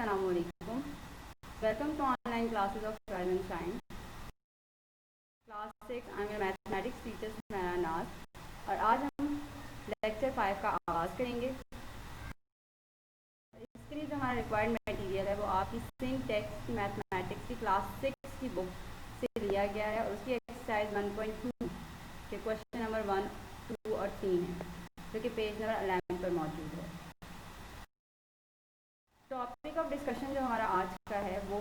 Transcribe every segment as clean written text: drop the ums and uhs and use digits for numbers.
Assalamualaikum. Welcome to online classes of Rise and Shine. Class 6, I'm your mathematics teacher Sumayya Naz और आज हम lecture 5 का आगाज़ करेंगे। इसके लिए जो हमारा रिक्वायर्ड मटेरियल है वो आपकी सिंटेक्स की मैथमेटिक्स की क्लास 6 की बुक से लिया गया है और उसकी एक्सरसाइज 1.2 के क्वेश्चन नंबर 1, 2 और 3 है जो कि पेज नंबर 11 पर मौजूद है। टॉपिक ऑफ डिस्कशन जो हमारा आज का है वो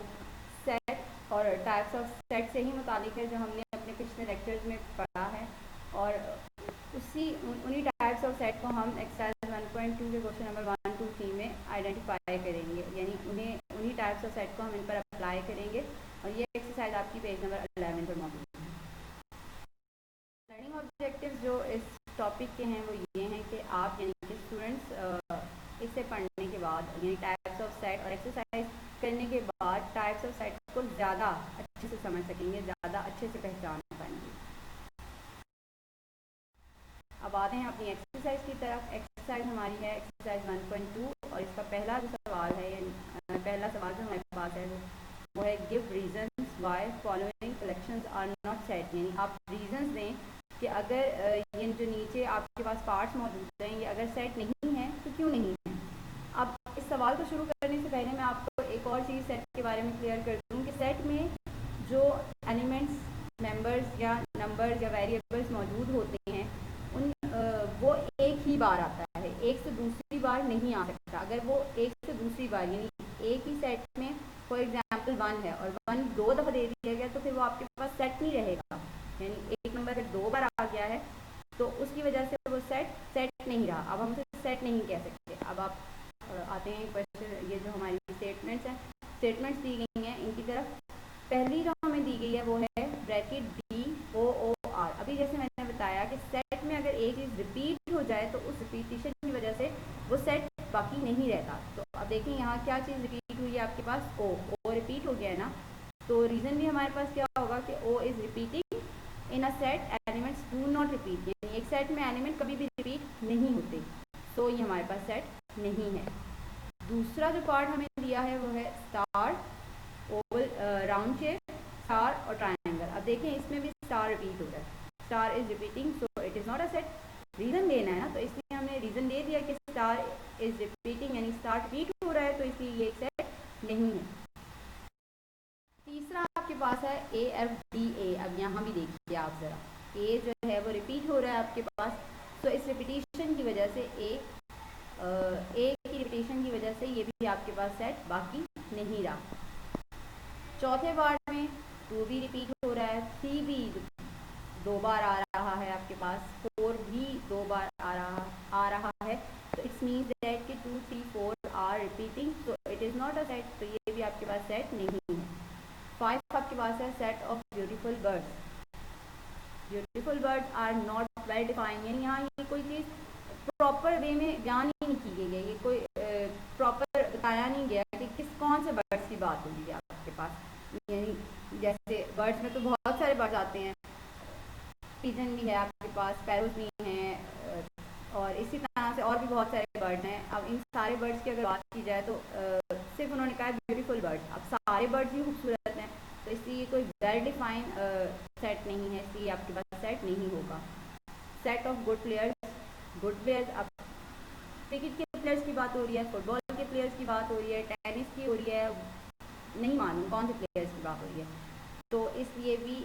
सेट और टाइप्स ऑफ सेट से ही मुतालिक है जो हमने अपने पिछले लेक्चर्स में पढ़ा है और उन्हीं टाइप्स ऑफ सेट को हम एक्सरसाइज 1.2 के क्वेश्चन नंबर 1, 2, 3 में आइडेंटिफाई करेंगे, यानी उन्हीं टाइप्स ऑफ सेट को हम इन पर अप्लाई करेंगे और ये एक्सरसाइज आपकी पेज नंबर 11 पर मौजूद है। लर्निंग ऑब्जेक्टिव्स जो इस टॉपिक के हैं वो ये हैं कि आप यानी कि स्टूडेंट्स इसे पढ़ने के बाद यानी टाइप्स ऑफ सेट और एक्सरसाइज करने के बाद टाइप्स ऑफ सेट को ज़्यादा अच्छे से समझ सकेंगे, ज़्यादा अच्छे से पहचान पाएंगे। अब आते हैं अपनी एक्सरसाइज की तरफ। एक्सरसाइज हमारी है एक्सरसाइज 1.2 और इसका पहला जो सवाल है पहला सवाल जो हमारे पास है वो है give reasons why following collections are not set, यानी आप रीजंस दें कि अगर ये जो नीचे आपके पास पार्ट्स मौजूद हैं ये अगर सेट नहीं है तो क्यों नहीं है। अब इस सवाल को शुरू करने से पहले मैं आपको एक और चीज़ सेट के बारे में क्लियर कर दूँ कि सेट में जो एलिमेंट्स, मेंबर्स या नंबर्स या वेरिएबल्स मौजूद होते हैं वो एक ही बार आता है, एक से दूसरी बार नहीं आ सकता। अगर वो एक से दूसरी बार यानी एक ही सेट में फॉर एग्जाम्पल 1 है और 1 2 दफ़ा दे दिया गया तो फिर वो आपके पास सेट नहीं रहेगा, यानी एक नंबर अगर 2 बार आ गया है तो उसकी वजह से वो सेट नहीं रहा। अब हम उसे सेट नहीं कह सकते। अब आप आते हैं क्वेश्चन, ये जो हमारी स्टेटमेंट्स हैं, स्टेटमेंट्स दी गई हैं इनकी तरफ। पहली जो हमें दी गई है वो है ब्रैकेट DOOR। अभी जैसे मैंने बताया कि सेट में अगर एक चीज़ रिपीट हो जाए तो उस रिपीटिशन की वजह से वो सेट बाकी नहीं रहता। तो अब देखें यहाँ क्या चीज़ रिपीट हुई है आपके पास, ओ रिपीट हो गया है ना, तो रीज़न भी हमारे पास क्या होगा कि O is repeating in a set, elements do not repeat, यानी एक सेट में एलिमेंट कभी भी रिपीट नहीं होते, तो ये हमारे पास सेट नहीं है। दूसरा जो पार्ट हमें दिया है वो है star, Oval, round shape, star और ट्रायंगल। अब देखें इसमें भी स्टार रिपीट हो रहा है, star is repeating so it is not a set. Reason देना है ना, तो इसलिए हमने रीज़न दे दिया कि स्टार इज रिपीटिंग यानी स्टार रिपीट हो रहा है तो इसलिए ये एक सेट नहीं है। तीसरा आपके पास है AFDA। अब यहाँ भी देखिए आप ज़रा, ए जो है वो रिपीट हो रहा है आपके पास, तो इस रिपीटिशन की वजह से ए की रिपीटिशन की वजह से ये भी आपके पास सेट बाकी नहीं रहा। चौथे पार्ट में 2 भी रिपीट हो रहा है, 3 भी 2 बार आ रहा है आपके पास, 4 भी 2 बार आ रहा है, तो इट्स मीन्स दैट कि 2, 3, 4 are repeating, so it is not a set, तो ये भी आपके पास सेट नहीं है। 5 आपके पास है set of beautiful birds. Beautiful birds are not well defined, यानी यहाँ ये कोई चीज़ प्रॉपर वे में बयान ही नहीं की गई है, ये कोई प्रॉपर बताया नहीं गया कि कौन से बर्ड्स की बात हो रही है आपके पास। यानी जैसे बर्ड्स में तो बहुत सारे बर्ड्स आते हैं, पिजन भी है आपके पास, पैरोज भी हैं और इसी तरह से और भी बहुत सारे बर्ड्स हैं। अब इन सारे बर्ड्स की अगर बात की जाए तो सिर्फ उन्होंने कहा ब्यूटीफुल बर्ड्स, अब सारे बर्ड्स ही खूबसूरत हैं, तो इसलिए कोई वेल डिफाइन सेट नहीं है, इसलिए आपके पास सेट नहीं होगा। Set of good players, good players, अब क्रिकेट के प्लेयर्स की बात हो रही है, फुटबॉल के प्लेयर्स की बात हो रही है, टेनिस की हो रही है, नहीं मालूम कौन से प्लेयर्स की बात हो रही है, तो इसलिए भी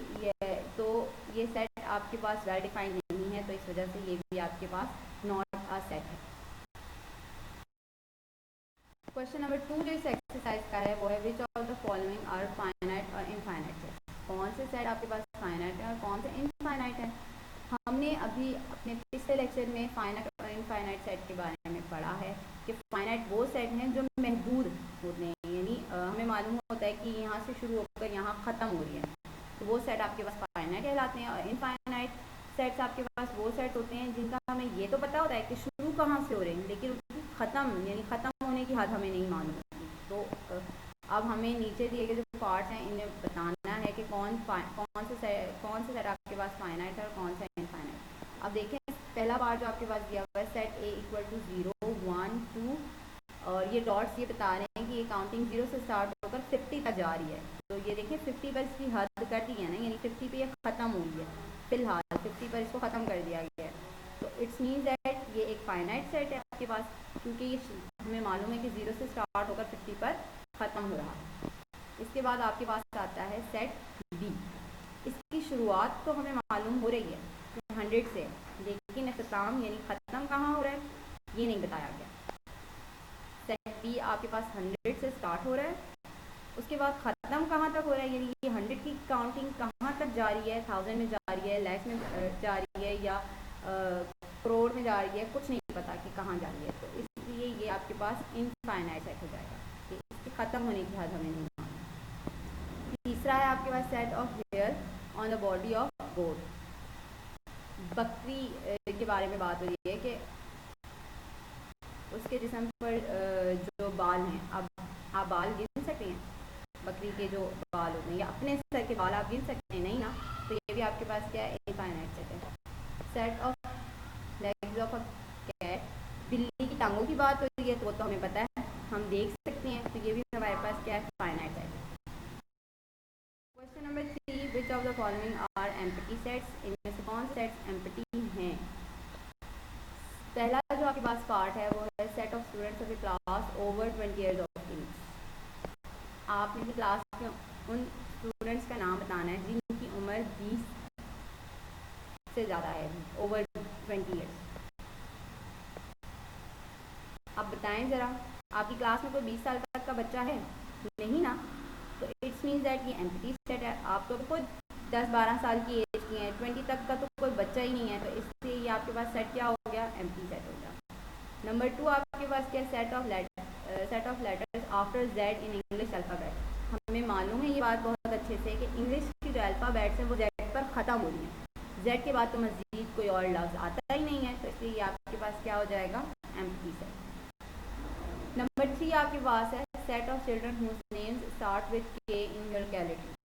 ये सेट आपके पास वेल डिफाइंड नहीं है, तो इस वजह से ये भी आपके पास नॉट अ सेट है। क्वेश्चन नंबर 2 जो इस एक्सरसाइज का है वो है which of the following are finite और इनफाइनाइट सेट। कौन से सेट आपके पास फाइनाइट है और कौन से इनफाइनाइट है। हमने अभी अपने पिछले लेक्चर में फाइनाइट और इनफाइनाइट सेट के बारे में पढ़ा है कि फाइनाइट वो सेट हैं जो महदूद होते हैं, यानी हमें मालूम होता है कि यहाँ से शुरू होकर यहाँ ख़त्म हो रही है, तो वो सेट आपके पास फाइनाइट कहलाते हैं। और इनफाइनाइट सेट्स आपके पास वो सेट होते हैं जिनका हमें ये तो पता होता है कि शुरू कहाँ से हो रहे हैं, लेकिन उनकी ख़त्म यानी ख़त्म होने की हद हमें नहीं मालूम होती। तो अब हमें नीचे दिए गए जो पार्ट्स हैं इन्हें बताना है कि कौन से सेट आपके पास फाइनाइट है और कौन सा इनफाइनाइट। अब देखें पहला पार्ट जो आपके पास दिया हुआ है सेट A = 0, 1, 2, और ये डॉट्स ये बता रहे हैं कि ये काउंटिंग 0 से स्टार्ट होकर 50 तक जा रही है। तो ये देखें 50 पर इसकी हद कर दी है ना, यानी 50 पे ये ख़त्म हुई है, फिलहाल 50 पर इसको ख़त्म कर दिया गया है। तो इट्स मीन दैट ये एक फाइनाइट सेट है आपके पास, क्योंकि ये हमें मालूम है कि 0 से स्टार्ट होकर 50 पर ख़त्म हो रहा है। इसके बाद आपके पास आता है सेट बी। इसकी शुरुआत तो हमें मालूम हो रही है कि 100 से, लेकिन इख्तिताम यानी ख़त्म कहाँ हो रहा है ये नहीं बताया गया। सेट बी आपके पास 100 से स्टार्ट हो रहा है, उसके बाद ख़त्म कहाँ तक हो रहा है, यानी ये 100 की काउंटिंग कहाँ तक जा रही है, 1000 में जा रही है, लैक्स में जा रही है, या करोड़ में जा रही है, कुछ नहीं पता कि कहाँ जा रही है। तो इसलिए ये आपके पास इनफाइनाइट सेट हो जाएगा कि इसके ख़त्म होने की हद हमें नहीं मालूम। तीसरा है आपके पास set of hair on the body of goat. बकरी के बारे में बात हो रही है कि उसके जिस्म पर जो बाल हैं, अब आप बाल गिन सकते हैं बकरी के जो बाल होते हैं, या अपने सर के बाल आप गिन सकते हैं नहीं ना, तो ये भी आपके पास क्या है, इनफाइनाइट सेट है। Set of legs of a cat, बिल्ली की टांगों की बात हो रही है तो वो तो हमें पता है, हम देख सकते हैं, तो ये भी हमारे पास क्या है, फाइनाइट सेट है। Question number 3, which of the following are empty sets, इनमें से कौन सेट्स एम्प्टी हैं। पहला जो आपके पास पार्ट है वो है set of students of a class over 20 years of age. आपने अपनी क्लास के उन स्टूडेंट्स का नाम बताना है जिनकी उम्र 20 से ज़्यादा है, ओवर 20 ईयर्स। अब बताएं ज़रा, आपकी क्लास में कोई 20 साल तक का बच्चा है नहीं ना, तो इट्स मीन्स दैट ये एम्प्टी सेट है। आप तो खुद 10-12 साल की एज की हैं, 20 तक का तो कोई बच्चा ही नहीं है, तो इसलिए ये आपके पास सेट क्या हो गया, एम्प्टी सेट हो गया। नंबर 2 आपके पास क्या, set of letters after Z in English alphabet. हमें मालूम है ये बात बहुत अच्छे से कि इंग्लिश की जो अल्फ़ाबेट्स हैं वो जेड पर ख़त्म हो रही हैं, जेड के बाद तो मज़ीद कोई और लफ्ज़ आता ही नहीं है, तो इसलिए ये आपके पास क्या हो जाएगा, एम्प्टी सेट। नंबर 3 आपके पास है set of children whose names start with K in your locality.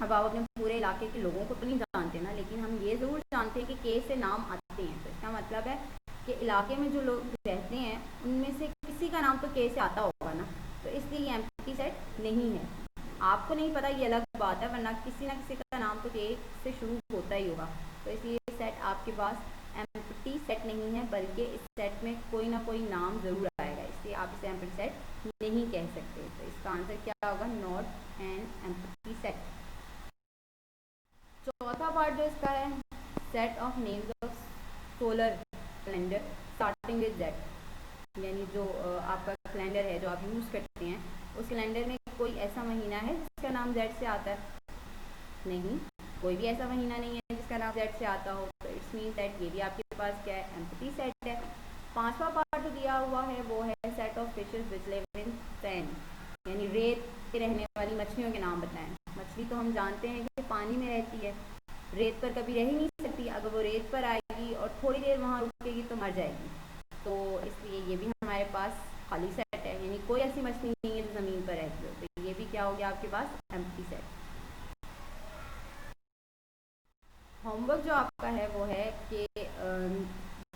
अब आप अपने पूरे इलाके के लोगों को तो नहीं जानते ना, लेकिन हम ये ज़रूर जानते हैं कि के से नाम आते हैं, तो इसका मतलब है कि इलाके में जो लोग रहते हैं उनमें से किसी का नाम तो के से आता होगा ना, तो इसलिए ये एम्प्टी सेट नहीं है। आपको नहीं पता ये अलग बात है, वरना किसी ना किसी का नाम तो के से शुरू होता ही होगा, तो इसलिए सेट आपके पास एम्प्टी सेट नहीं है, बल्कि इस सेट में कोई ना कोई नाम ज़रूर आएगा, इसलिए आप इसे एम्प्टी सेट नहीं कह सकते। तो इसका आंसर क्या होगा, नॉट एन एम्प्टी सेट। चौथा पार्ट जो इसका है, set of names of solar calendar starting with Z, यानी जो आपका कैलेंडर है जो आप यूज़ करते हैं, उस कैलेंडर में कोई ऐसा महीना है जिसका नाम जेड से आता है, नहीं, कोई भी ऐसा महीना नहीं है जिसका नाम जेड से आता हो, तो इट्स मीन दैट ये भी आपके पास क्या है, एम्प्टी सेट है। पांचवा पार्ट जो दिया हुआ है वो है set of fishes which live in sand, यानी रेत पे रहने वाली मछलियों के नाम बताएं। मछली तो हम जानते हैं कि पानी में रहती है, रेत पर कभी रह ही नहीं सकती, अगर वो रेत पर आएगी और थोड़ी देर वहाँ रुकेगी तो मर जाएगी, तो इसलिए ये भी हमारे पास खाली सेट है, यानी कोई ऐसी मछली नहीं है जो ज़मीन पर रहती हो, तो ये भी क्या हो गया आपके पास, एम्प्टी सेट। होमवर्क जो आपका है वो है कि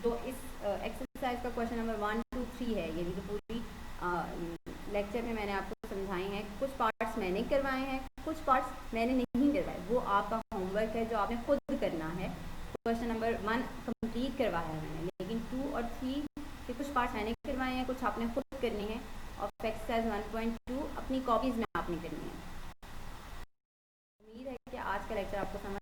जो इस एक्सरसाइज का क्वेश्चन नंबर 1, 2, 3 है, यानी जो पूरी लेक्चर में मैंने आपको समझाई हैं, कुछ पार्ट्स मैंने करवाए हैं, कुछ पार्ट्स मैंने नहीं करवाए, वो आपका होमवर्क है जो आपने खुद करना है। क्वेश्चन नंबर 1 कंप्लीट करवाया है मैंने, लेकिन 2 और 3 के कुछ पार्ट्स मैंने करवाए हैं, कुछ आपने खुद करने हैं, और एक्सरसाइज 1.2 अपनी कॉपीज़ में आपने करनी है। उम्मीद है कि आज का लेक्चर आपको समझ